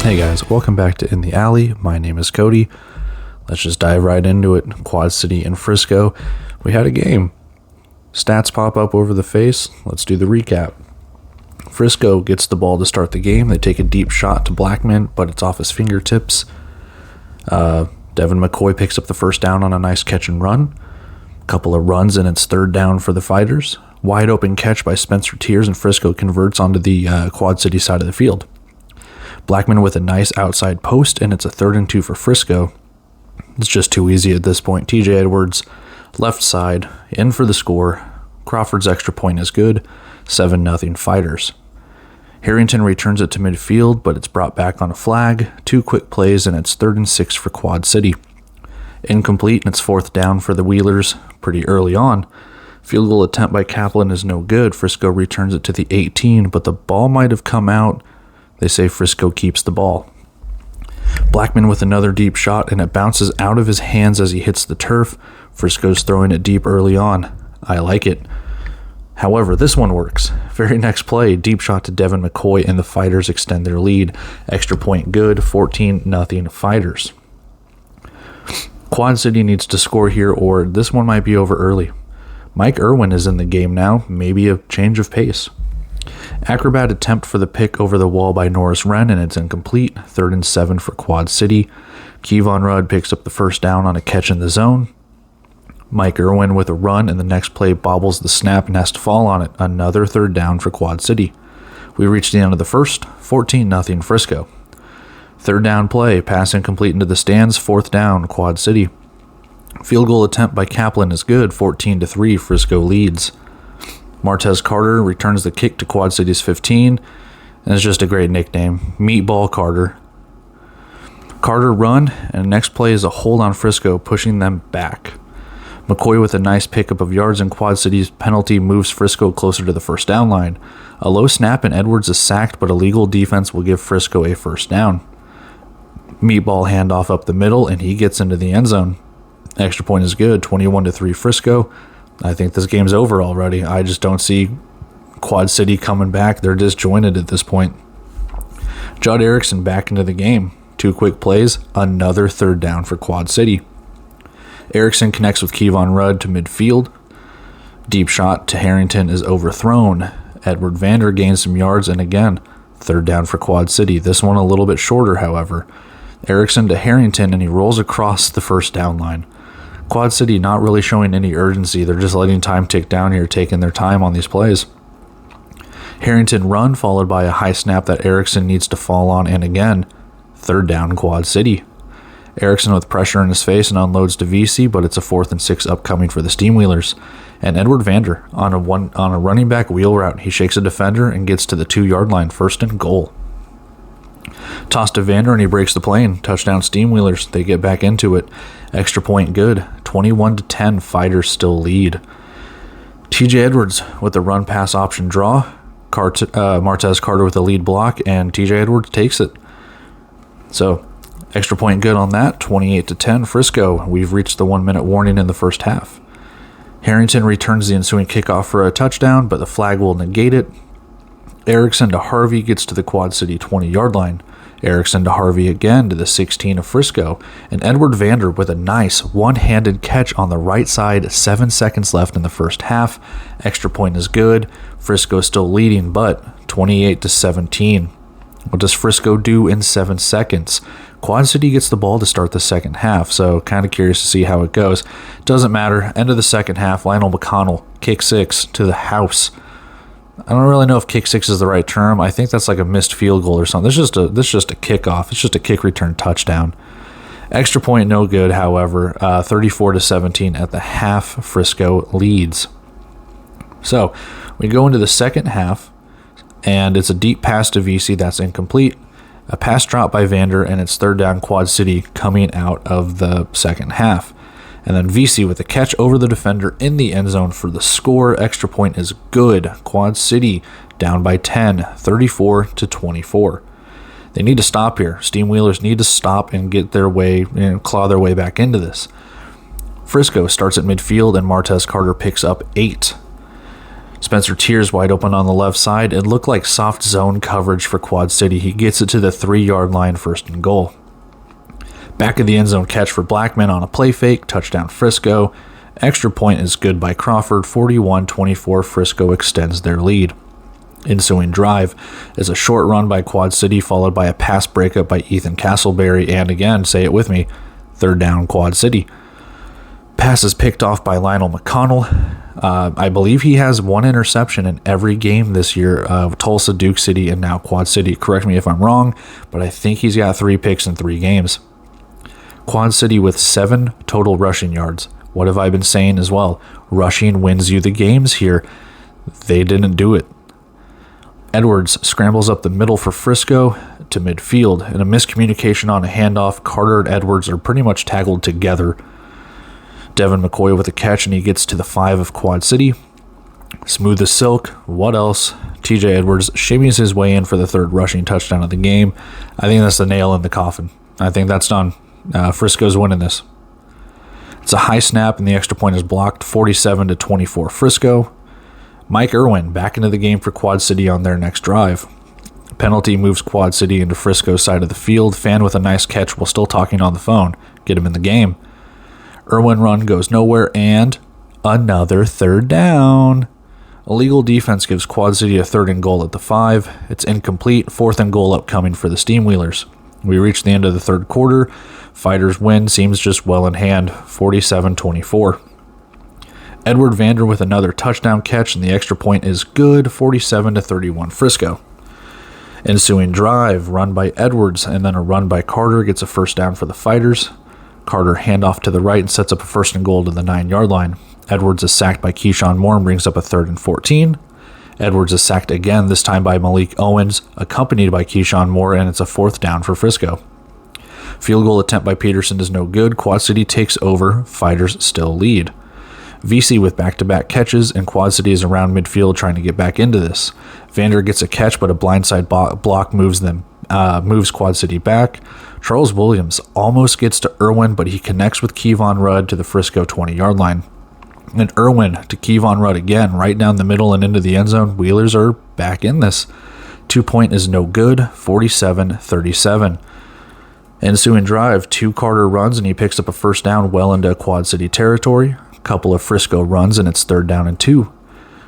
Hey guys, welcome back to In the Alley. My name is Cody. Let's just dive right into it. Quad City and Frisco. We had a game. Stats pop up over the face. Let's do the recap. Frisco gets the ball to start the game. They take a deep shot to Blackman, but it's off his fingertips. Devin McCoy picks up the first down on a nice catch and run. A couple of runs, and it's third down for the Fighters. Wide open catch by Spencer Tiers, and Frisco converts onto the Quad City side of the field. Blackman with a nice outside post, and it's a 3rd and 2 for Frisco. It's just too easy at this point. TJ Edwards, left side, in for the score. Crawford's extra point is good. 7-0 Fighters. Harrington returns it to midfield, but it's brought back on a flag. 2 quick plays, and it's 3rd and 6 for Quad City. Incomplete, and it's 4th down for the Wheelers pretty early on. Field goal attempt by Kaplan is no good. Frisco returns it to the 18, but the ball might have come out. They say Frisco keeps the ball. Blackman with another deep shot, and it bounces out of his hands as he hits the turf. Frisco's throwing it deep early on. I like it. However, this one works. Very next play, deep shot to Devin McCoy, and the Fighters extend their lead. Extra point good, 14-0 Fighters. Quad City needs to score here, or this one might be over early. Mike Irwin is in the game now, maybe a change of pace. Acrobat attempt for the pick over the wall by Norris Wren, and it's incomplete. 3rd and 7 for Quad City. Kevon Rudd picks up the first down on a catch in the zone. Mike Irwin with a run, and the next play bobbles the snap and has to fall on it. Another 3rd down for Quad City. We reach the end of the first. 14-0 Frisco. 3rd down play, pass incomplete into the stands. 4th down, Quad City. Field goal attempt by Kaplan is good. 14-3 Frisco leads. Martez Carter returns the kick to Quad City's 15, and it's just a great nickname, Meatball Carter. Carter run, and the next play is a hold on Frisco, pushing them back. McCoy with a nice pickup of yards, and Quad City's penalty moves Frisco closer to the first down line. A low snap, and Edwards is sacked, but a legal defense will give Frisco a first down. Meatball handoff up the middle, and he gets into the end zone. Extra point is good, 21-3 Frisco. I think this game's over already. I just don't see Quad City coming back. They're disjointed at this point. Judd Erickson back into the game. 2 quick plays, another 3rd down for Quad City. Erickson connects with Kevon Rudd to midfield. Deep shot to Harrington is overthrown. Edward Vander gains some yards, and again, 3rd down for Quad City. This one a little bit shorter, however. Erickson to Harrington, and he rolls across the first down line. Quad City not really showing any urgency. They're just letting time tick down here, taking their time on these plays. Harrington run, followed by a high snap that Erickson needs to fall on, and again, 3rd down Quad City. Erickson with pressure in his face and unloads to VC, but it's a 4th and 6 upcoming for the Steamwheelers. And Edward Vander on a running back wheel route. He shakes a defender and gets to the 2-yard line, 1st and goal. Toss to Vander, and he breaks the plane. Touchdown Steamwheelers. They get back into it. Extra point good. 21-10. Fighters still lead. TJ Edwards with the run pass option draw. Martez Carter with the lead block, and TJ Edwards takes it. So, extra point good on that. 28-10 Frisco. We've reached the 1-minute warning in the first half. Harrington returns the ensuing kickoff for a touchdown, but the flag will negate it. Erickson to Harvey gets to the Quad City 20-yard line. Erickson to Harvey again to the 16 of Frisco. And Edward Vander with a nice one-handed catch on the right side. 7 seconds left in the first half. Extra point is good. Frisco still leading, but 28-17. What does Frisco do in 7 seconds? Quad City gets the ball to start the second half, so kind of curious to see how it goes. Doesn't matter. End of the second half, Lionel McConnell, kick 6 to the house. I don't really know if kick 6 is the right term. I think that's like a missed field goal or something. This is just a kickoff. It's just a kick return touchdown. Extra point no good, however. 34-17 at the half. Frisco leads. So we go into the second half, and it's a deep pass to VC that's incomplete. A pass drop by Vander, and it's 3rd down Quad City coming out of the second half. And then VC with a catch over the defender in the end zone for the score. Extra point is good. Quad City down by 10, 34-24. They need to stop here. Steamwheelers need to stop and get their way, claw their way back into this. Frisco starts at midfield, and Martez Carter picks up 8. Spencer Tiers wide open on the left side. It looked like soft zone coverage for Quad City. He gets it to the 3-yard line, 1st and goal. Back of the end zone catch for Blackman on a play fake, touchdown Frisco. Extra point is good by Crawford, 41-24. Frisco extends their lead. Ensuing drive is a short run by Quad City, followed by a pass breakup by Ethan Castleberry, and again, say it with me, 3rd down Quad City. Pass is picked off by Lionel McConnell. I believe he has 1 interception in every game this year of Tulsa, Duke City, and now Quad City. Correct me if I'm wrong, but I think he's got 3 picks in 3 games. Quad City with 7 total rushing yards. What have I been saying as well? Rushing wins you the games here. They didn't do it. Edwards scrambles up the middle for Frisco to midfield. In a miscommunication on a handoff, Carter and Edwards are pretty much tackled together. Devin McCoy with a catch, and he gets to the 5 of Quad City. Smooth as silk. What else? TJ Edwards shimmies his way in for the 3rd rushing touchdown of the game. I think that's the nail in the coffin. I think that's done. Frisco's winning this. It's a high snap, and the extra point is blocked, 47-24 Frisco. Mike Irwin back into the game for Quad City on their next drive. Penalty moves Quad City into Frisco's side of the field. Fan with a nice catch while still talking on the phone. Get him in the game. Irwin run goes nowhere, and another 3rd down. Illegal defense gives Quad City a 3rd and goal at the 5. It's incomplete. 4th and goal upcoming for the Steamwheelers. We reach the end of the 3rd quarter. Fighters win seems just well in hand, 47-24. Edward Vander with another touchdown catch, and the extra point is good, 47-31 Frisco. Ensuing drive, run by Edwards, and then a run by Carter gets a 1st down for the Fighters. Carter handoff to the right and sets up a 1st and goal to the 9-yard line. Edwards is sacked by Keyshawn Moore and brings up a 3rd and 14. Edwards is sacked again, this time by Malik Owens, accompanied by Keyshawn Moore, and it's a 4th down for Frisco. Field goal attempt by Peterson is no good. Quad City takes over. Fighters still lead. VC with back-to-back catches, and Quad City is around midfield trying to get back into this. Vander gets a catch, but a blindside block moves Quad City back. Charles Williams almost gets to Irwin, but he connects with Kevon Rudd to the Frisco 20-yard line. And Irwin to Kevon Rudd again, right down the middle and into the end zone. Wheelers are back in this. 2-point is no good, 47-37. Ensuing drive, 2 Carter runs, and he picks up a 1st down well into Quad City territory. A couple of Frisco runs, and it's 3rd down and 2.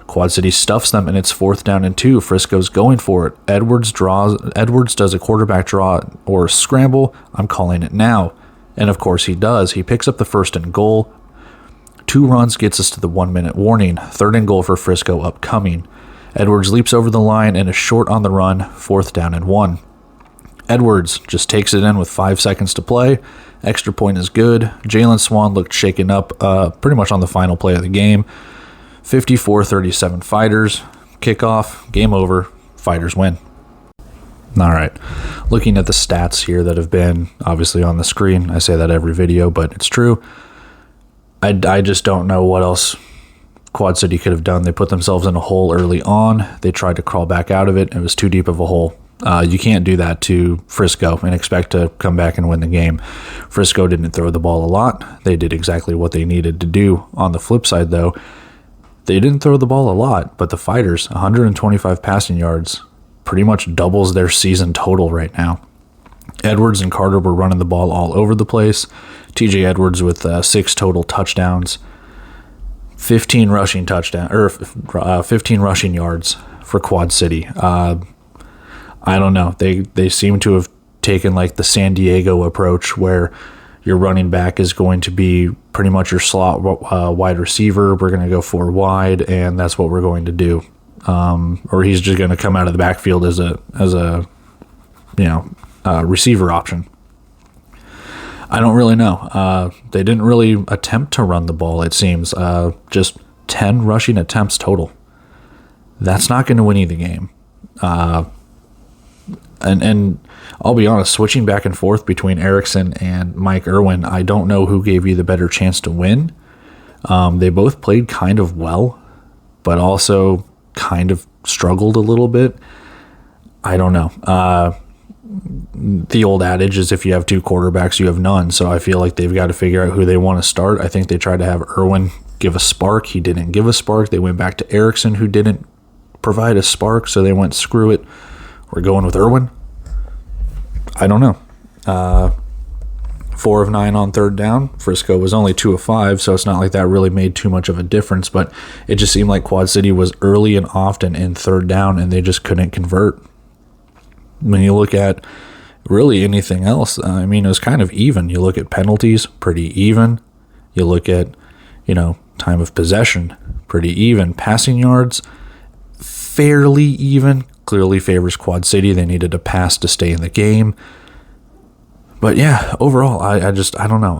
Quad City stuffs them, and it's 4th down and 2. Frisco's going for it. Edwards does a quarterback draw or scramble. I'm calling it now. And of course he does. He picks up the 1st and goal. 2 runs gets us to the 1-minute warning. 3rd and goal for Frisco upcoming. Edwards leaps over the line and is short on the run. 4th down and 1. Edwards just takes it in with 5 seconds to play. Extra point is good. Jalen Swan looked shaken up pretty much on the final play of the game. 54-37 Fighters. Kickoff. Game over. Fighters win. All right. Looking at the stats here that have been obviously on the screen. I say that every video, but it's true. I just don't know what else Quad City could have done. They put themselves in a hole early on. They tried to crawl back out of it. It was too deep of a hole. You can't do that to Frisco and expect to come back and win the game. Frisco didn't throw the ball a lot. They did exactly what they needed to do. On the flip side, though, they didn't throw the ball a lot, but the Fighters, 125 passing yards, pretty much doubles their season total right now. Edwards and Carter were running the ball all over the place. TJ Edwards with 6 total touchdowns, 15 rushing yards for Quad City. I don't know. They seem to have taken like the San Diego approach where your running back is going to be pretty much your slot wide receiver. We're going to go 4 wide, and that's what we're going to do. Or he's just going to come out of the backfield as a receiver option. I don't really know. They didn't really attempt to run the ball, it seems. Just 10 rushing attempts total. That's not going to win you the game. And I'll be honest, switching back and forth between Erickson and Mike Irwin, I don't know who gave you the better chance to win. They both played kind of well, but also kind of struggled a little bit. I don't know. The old adage is if you have 2 quarterbacks, you have none. So I feel like they've got to figure out who they want to start. I think they tried to have Irwin give a spark. He didn't give a spark. They went back to Erickson, who didn't provide a spark, so they went, screw it, we're going with Irwin. I don't know. 4 of 9 on third down. Frisco was only 2 of 5, so it's not like that really made too much of a difference, but it just seemed like Quad City was early and often in third down, and they just couldn't convert. When you look at really anything else, I mean, it was kind of even. You look at penalties, pretty even. You look at, time of possession, pretty even. Passing yards, fairly even. Clearly favors Quad City. They needed a pass to stay in the game. But yeah, overall, I don't know.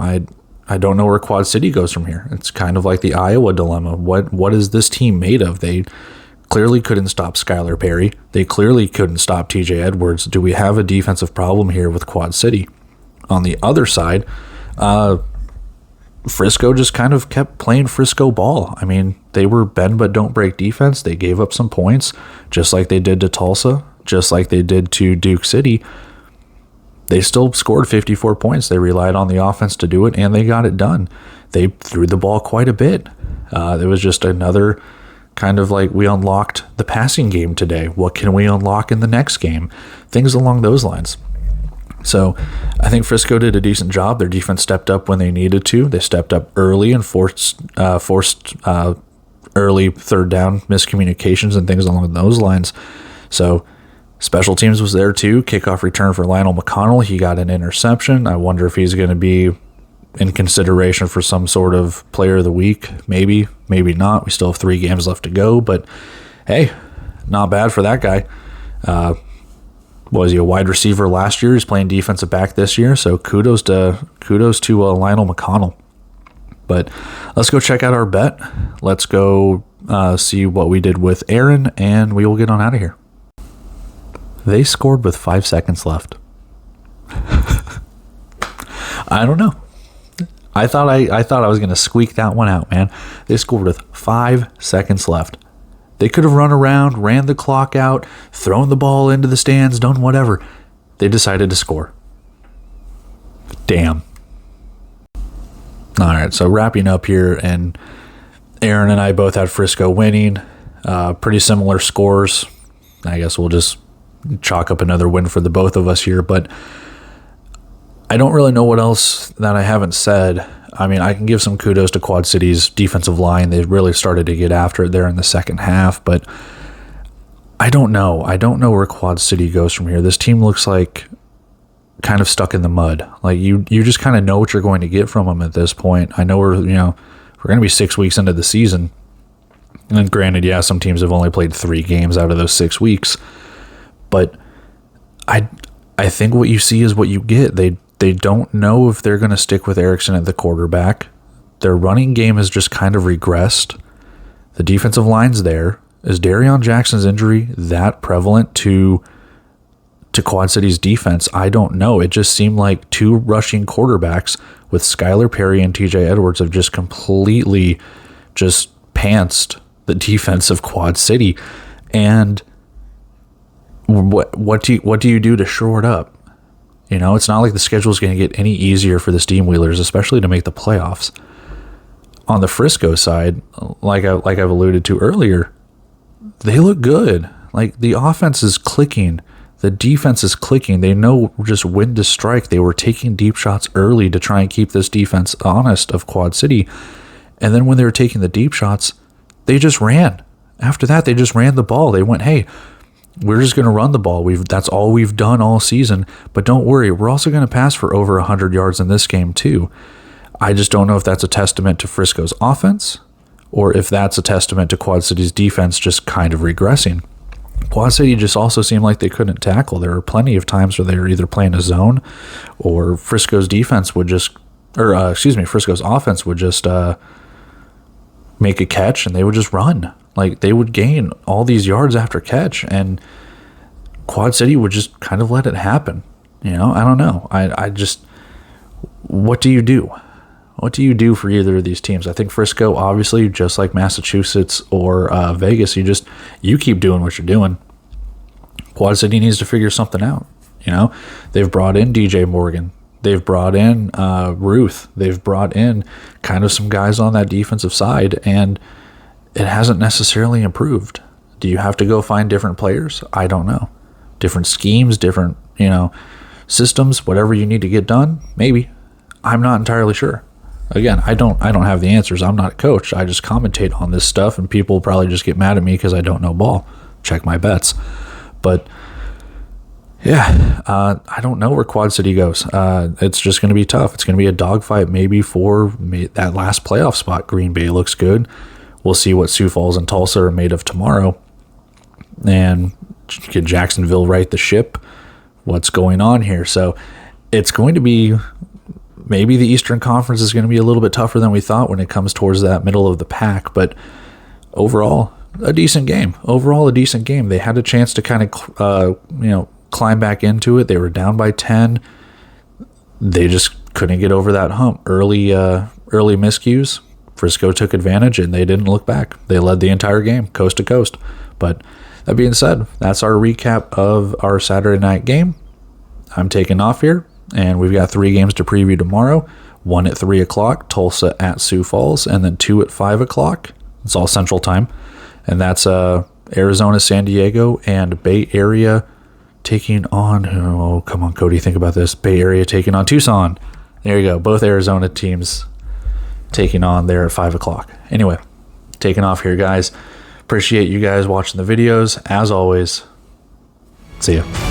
I don't know where Quad City goes from here. It's kind of like the Iowa dilemma. What is this team made of? They clearly couldn't stop Skylar Perry. They clearly couldn't stop TJ Edwards. Do we have a defensive problem here with Quad City? On the other side, Frisco just kind of kept playing Frisco ball. I mean, they were bend but don't break defense. They gave up some points, just like they did to Tulsa, just like they did to Duke City. They still scored 54 points. They relied on the offense to do it, and they got it done. They threw the ball quite a bit. It was just another kind of like we unlocked the passing game today. What can we unlock in the next game? Things along those lines. So I think Frisco did a decent job. Their defense stepped up when they needed to. They stepped up early and forced early third down miscommunications and things along those lines. So special teams was there too. Kickoff return for Lionel McConnell. He got an interception. I wonder if he's going to be in consideration for some sort of player of the week. Maybe, maybe not. We still have 3 games left to go, but hey, not bad for that guy. Was he a wide receiver last year? He's playing defensive back this year, so kudos to Lionel McConnell. But let's go check out our bet. Let's go see what we did with Aaron, and we will get on out of here. They scored with 5 seconds left. I don't know. I thought I was going to squeak that one out, man. They scored with 5 seconds left. They could have run around, ran the clock out, thrown the ball into the stands, done whatever. They decided to score. Damn. All right, so wrapping up here, and Aaron and I both had Frisco winning. Pretty similar scores. I guess we'll just chalk up another win for the both of us here, but I don't really know what else that I haven't said. I mean, I can give some kudos to Quad City's defensive line. They really started to get after it there in the second half, but I don't know. I don't know where Quad City goes from here. This team looks like kind of stuck in the mud. Like you just kind of know what you're going to get from them at this point. I know we're going to be 6 weeks into the season. And granted, yeah, some teams have only played 3 games out of those 6 weeks. But I think what you see is what you get. They don't know if they're going to stick with Erickson at the quarterback. Their running game has just kind of regressed. The defensive line's there. Is Darion Jackson's injury that prevalent to Quad City's defense? I don't know. It just seemed like 2 rushing quarterbacks with Skylar Perry and TJ Edwards have just completely just pantsed the defense of Quad City. And what do you do to shore it up? It's not like the schedule is going to get any easier for the Steamwheelers, especially to make the playoffs. On the Frisco side, like I've alluded to earlier, they look good. Like the offense is clicking, the defense is clicking. They know just when to strike. They were taking deep shots early to try and keep this defense honest of Quad City, and then when they were taking the deep shots, they just ran. After that, they just ran the ball. They went, hey, we're just going to run the ball. That's all we've done all season. But don't worry, we're also going to pass for over 100 yards in this game too. I just don't know if that's a testament to Frisco's offense or if that's a testament to Quad City's defense just kind of regressing. Quad City just also seemed like they couldn't tackle. There were plenty of times where they were either playing a zone or Frisco's offense would just make a catch and they would just run. Like they would gain all these yards after catch, and Quad City would just kind of let it happen. I don't know. I just, what do you do? What do you do for either of these teams? I think Frisco, obviously, just like Massachusetts or Vegas, you keep doing what you're doing. Quad City needs to figure something out. They've brought in DJ Morgan. They've brought in Ruth. They've brought in kind of some guys on that defensive side, and it hasn't necessarily improved. Do you have to go find different players? I don't know. Different schemes, different, systems, whatever you need to get done, maybe. I'm not entirely sure. Again, I don't have the answers. I'm not a coach. I just commentate on this stuff, and people probably just get mad at me because I don't know ball. Check my bets. But yeah, I don't know where Quad City goes. It's just going to be tough. It's going to be a dogfight maybe for that last playoff spot. Green Bay looks good. We'll see what Sioux Falls and Tulsa are made of tomorrow. And can Jacksonville right the ship? What's going on here? So it's going to be, maybe the Eastern Conference is going to be a little bit tougher than we thought when it comes towards that middle of the pack. But overall, a decent game. They had a chance to kind of, climb back into it. They were down by 10. They just couldn't get over that hump. Early miscues. Frisco took advantage, and they didn't look back. They led the entire game, coast to coast. But that being said, that's our recap of our Saturday night game. I'm taking off here, and we've got 3 games to preview tomorrow. 1 at 3 o'clock, Tulsa at Sioux Falls, and then 2 at 5 o'clock. It's all Central Time. And that's Arizona, San Diego, and Bay Area taking on, oh, come on, Cody, think about this. Bay Area taking on Tucson. There you go. Both Arizona teams taking on there at 5 o'clock. Anyway, taking off here, guys. Appreciate you guys watching the videos. As always, see ya.